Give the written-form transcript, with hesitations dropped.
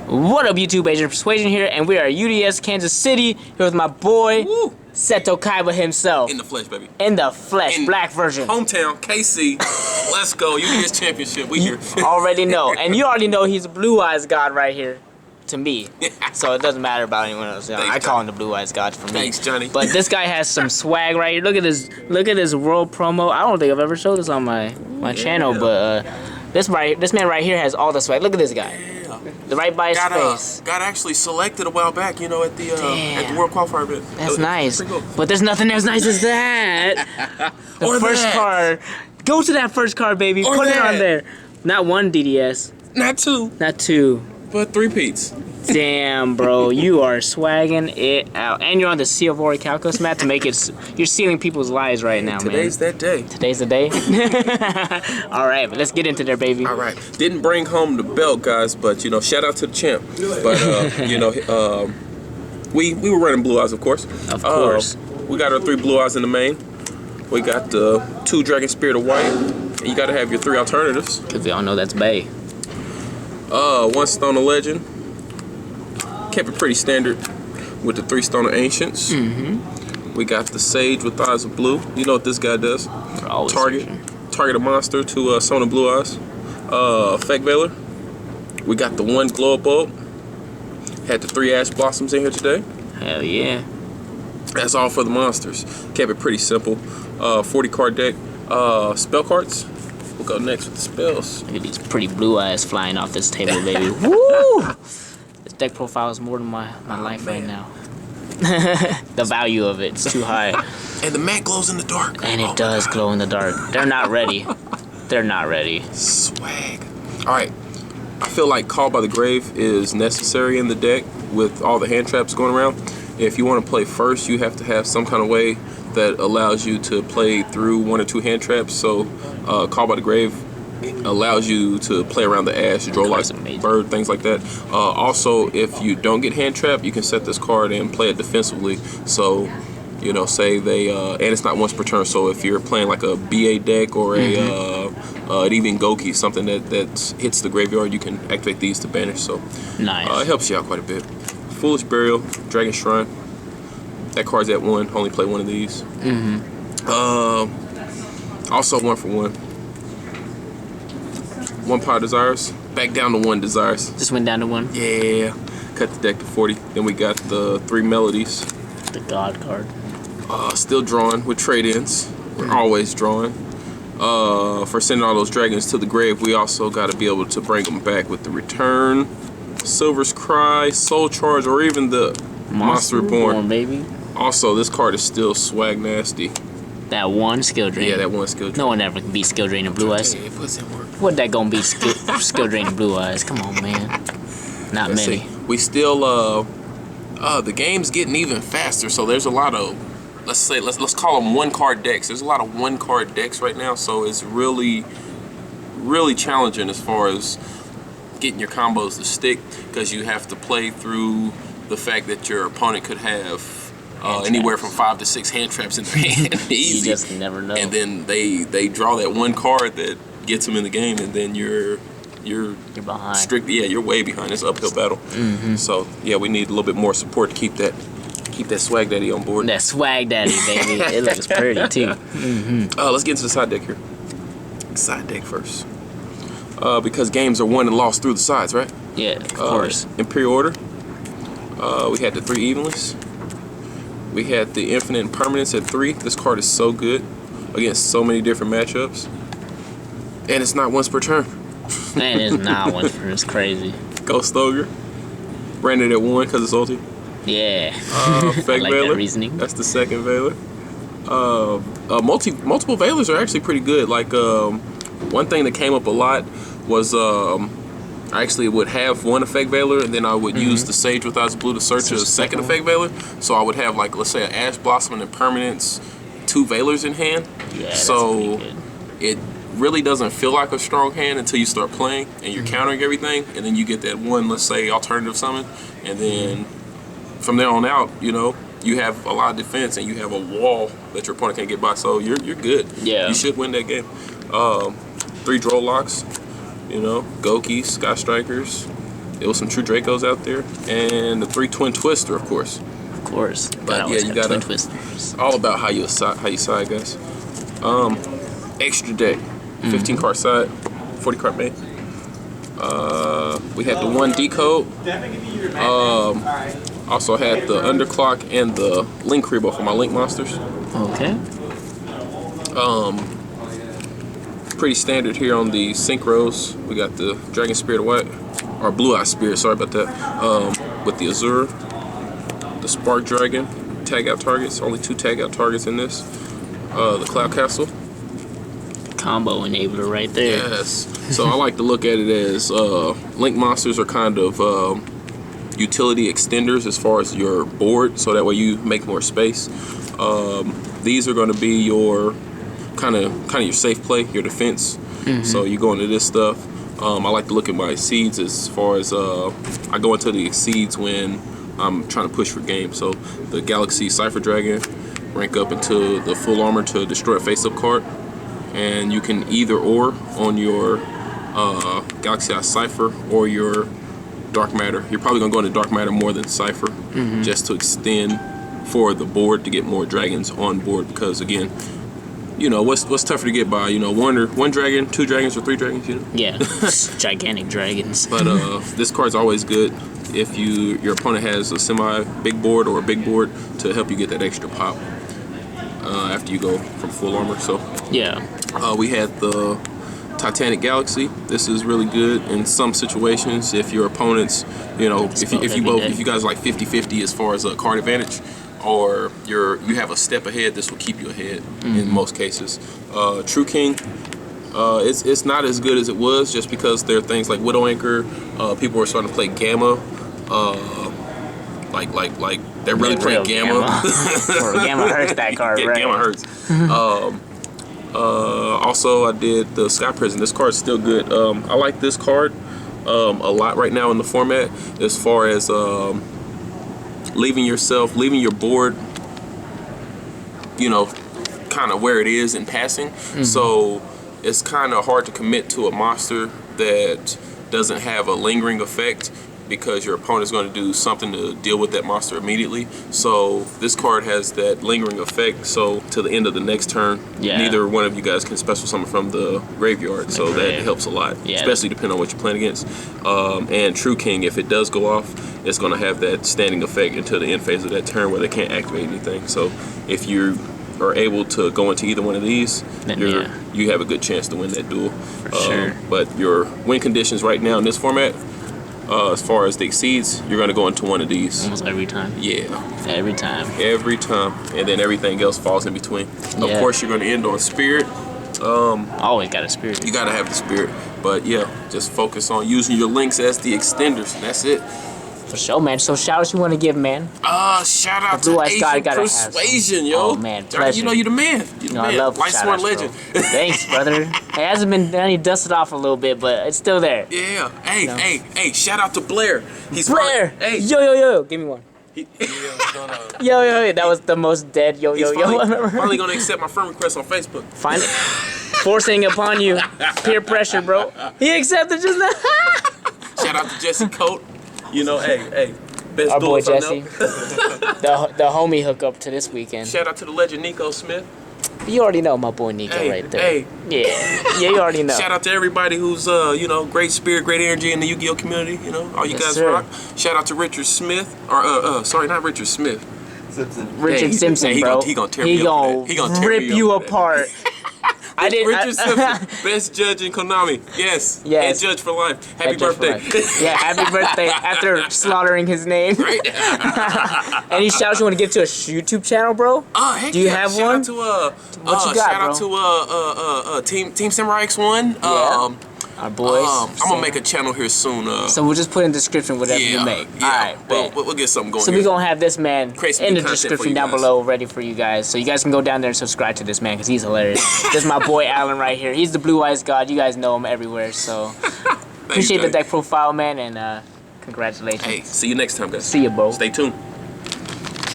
What up, YouTube? Agent Persuasion here, and we are at UDS Kansas City here with my boy Seto Kaiba himself. In the flesh, baby. In the flesh, black version. Hometown, KC. Let's go. UDS Championship. We here. Already know. And you already know he's a Blue Eyes God right here to me. So it doesn't matter about anyone else. Thanks, I call him the Blue Eyes God for me. Thanks, Johnny. But this guy has some swag right here. Look at his world promo. I don't think I've ever showed this on my channel, but this man right here has all the swag. Look at this guy. Right by his face. Got actually selected a while back, you know, at the World Qualifier event. That's nice. Cool. But there's nothing as nice as that. The first card. Go to that first card, baby. Put it on there. Not one DDS. Not two. Not two. But three peats. Damn, bro, you are swagging it out, and you're on the Sea of Orichalcos mat to make it. You're sealing people's lives right now, Today's man. that day. Today's the day. All right, but let's get into there, baby. All right, didn't bring home the belt, guys, but you know, shout out to the champ. But you know, we were running Blue Eyes, of course. Of course. We got our 3 Blue Eyes in the main. We got the 2 Dragon Spirit of White. And you got to have your 3 alternatives. Cause we all know that's Bay. 1 Stone of Legend. Kept it pretty standard with the 3 Stone of Ancients. We got the Sage with Eyes of Blue. You know what this guy does. Target a monster to summon Blue Eyes. Effect Veiler. We got the 1 Glow Up Bulb. Had the 3 Ash Blossoms in here today. Hell yeah. That's all for the monsters. Kept it pretty simple. 40 card deck. Spell cards. We'll go next with the spells. Look at these pretty blue eyes flying off this table, baby. Woo! This deck profile is more than my life right now. The value of it's too high. And the mat glows in the dark. And it does glow in the dark. They're not ready. They're not ready. Swag. Alright. I feel like Call by the Grave is necessary in the deck with all the hand traps going around. If you want to play first, you have to have some kind of way that allows you to play through 1 or 2 hand traps. So Call by the Grave allows you to play around the ash, draw like bird, things like that. Also, if you don't get hand trapped, you can set this card and play it defensively. So, you know, say they and it's not once per turn. So if you're playing like a BA deck or an even Goki, something that hits the graveyard, you can activate these to banish. So nice. It helps you out quite a bit. Foolish Burial, Dragon Shrine. That card's at 1. Only play 1 of these. Also 1 for 1. 1 Power Desires. Back down to 1 Desires. Just went down to 1. Yeah. Cut the deck to 40. Then we got the 3 Melodies. The God card. Still drawing with trade-ins. We're always drawing. For sending all those dragons to the grave, we also got to be able to bring them back with the Return, Silver's Cry, Soul Charge, or even the Monster Reborn, baby. Also, this card is still swag nasty. That 1 skill drain. Yeah, that 1 skill drain. No one ever can beat skill drain in Blue Eyes. Yeah, it puts in work. What that gonna be skill drain in Blue Eyes? Come on, man. Not Let's many. See. We still the game's getting even faster. So there's a lot of let's call them 1 card decks. There's a lot of 1 card decks right now. So it's really challenging as far as getting your combos to stick, because you have to play through the fact that your opponent could have anywhere from 5 to 6 hand traps in their hand. Easy. You just never know. And then they draw that 1 card that gets them in the game, and then you're behind. Strictly, you're way behind. It's an uphill battle. So yeah, we need a little bit more support to keep that swag daddy on board. That swag daddy, baby. It looks pretty too. Let's get into the side deck here. Side deck first. Because games are won and lost through the sides, right? Yeah, of course. Imperial Order. We had the 3 Evenlys. We had the Infinite Impermanence at 3. This card is so good against so many different matchups. And it's not once per turn. Man, it's not once per turn. It's crazy. Ghost Ogre. Branded at 1 because it's ulti. Yeah. Fake I like Veiler. that reasoning. That's the 2nd Veiler. Multiple Veilers are actually pretty good. Like, one thing that came up a lot was I actually would have 1 Effect Veiler, and then I would use the Sage with Eyes Blue to search a 2nd Effect Veiler. So I would have, like, let's say an Ash Blossom and Impermanence, 2 Veilers in hand. Yeah, so it really doesn't feel like a strong hand until you start playing and you're countering everything, and then you get that 1, let's say, alternative summon, and then from there on out, you know, you have a lot of defense and you have a wall that your opponent can't get by. So you're good. Yeah. You should win that game. 3 Droll Locks. You know, Goki, Sky Strikers, There was some True Dracos out there, and the 3 Twin Twister, of course. Of course. But yeah, you got Twin Twisters. All about how you side, guys. Extra deck, 15 card side, 40 card main. We had the 1 decode. Also had the underclock and the link Rebo for my link monsters. Okay. Pretty standard here on the synchros. We got the Dragon Spirit White, or Blue Eye Spirit, sorry about that. With the Azure, the Spark Dragon, tag out targets, only 2 tag out targets in this. The Cloud Castle. Combo enabler right there. Yes. So I like to look at it as link monsters are kind of utility extenders as far as your board, so that way you make more space. These are going to be your kind of your safe play, your defense. So you go into this stuff. I like to look at my exceeds as far as I go into the exceeds when I'm trying to push for game. So the Galaxy Cypher Dragon rank up into the full armor to destroy a face-up card, and you can either or on your Galaxy Eye Cypher or your Dark Matter. You're probably gonna go into Dark Matter more than Cypher, just to extend for the board to get more dragons on board. Because again, you know what's tougher to get by? You know, one dragon, 2 dragons, or 3 dragons. You know. Yeah, gigantic dragons. But this card's always good if your opponent has a semi big board or a big board to help you get that extra pop after you go from full armor. So yeah, we had the Titanic Galaxy. This is really good in some situations if your opponents, you know, if you guys are like 50-50 as far as a card advantage, or you have a step ahead, this will keep you ahead in most cases. True King, it's not as good as it was just because there are things like Widow Anchor. People are starting to play Gamma. Like they're really playing Gamma. Gamma hurts that card, right? Gamma hurts. Also, I did the Sky Prison. This card's still good. I like this card a lot right now in the format as far as leaving your board, you know, kind of where it is in passing. So it's kind of hard to commit to a monster that doesn't have a lingering effect, because your opponent's going to do something to deal with that monster immediately. So this card has that lingering effect, so to the end of the next turn, neither one of you guys can special summon from the graveyard, so that helps a lot, especially depending on what you're playing against. And True King, if it does go off, it's going to have that standing effect until the end phase of that turn where they can't activate anything. So if you are able to go into either one of these, you have a good chance to win that duel. For sure. But your win conditions right now in this format, as far as the exceeds, you're going to go into one of these. Almost every time. Yeah. Every time. Every time. And then everything else falls in between. Of course, you're going to end on Spirit. Always got a Spirit. You got to have the Spirit. But yeah, just focus on using your links as the extenders. And that's it. For sure, man. So shout outs you want to give, man? Shout out to Asian Persuasion, yo. Oh, man. Pleasure. You know, you're the man. You're the man. I love Light Sworn Legend. Thanks, brother. It hasn't been done. He dusted off a little bit, but it's still there. Yeah. Hey, shout out to Blair. Blair. Hey. Yo. Give me one. Yo. That was the most dead yo I've ever heard. Finally gonna accept my friend request on Facebook. Find it. Forcing it upon you. Peer pressure, bro. He accepted just now. Shout out to Jesse Coate. You know, hey, best our boy Jesse. the homie hookup to this weekend. Shout out to the legend Nico Smith. You already know my boy Nico right there. Yeah, you already know. Shout out to everybody who's you know, great spirit, great energy in the Yu-Gi-Oh community. You know, all you guys rock. Shout out to Richard Smith, or sorry, not Richard Smith. Richard Simpson, bro. He gonna tear me up. He gonna rip you apart. Richard Simpson, best judge in Konami. Yes. Head judge for life. Happy birthday. Yeah, happy birthday after slaughtering his name. Right. Any shouts you want to give to a YouTube channel, bro? Heck do you have shout one? Out to, what you got, shout out to Team Samurai X1. Our boys. I'm gonna make a channel here soon. So we'll just put in the description whatever you make. Yeah. Alright, we'll get something going. So we're gonna have this man in the description down guys. below ready for you guys. So you guys can go down there and subscribe to this man because he's hilarious. This is my boy Alan right here. He's the Blue Eyes God. You guys know him everywhere. So appreciate the deck profile, man, and congratulations. Hey, see you next time, guys. See you, bro. Stay tuned.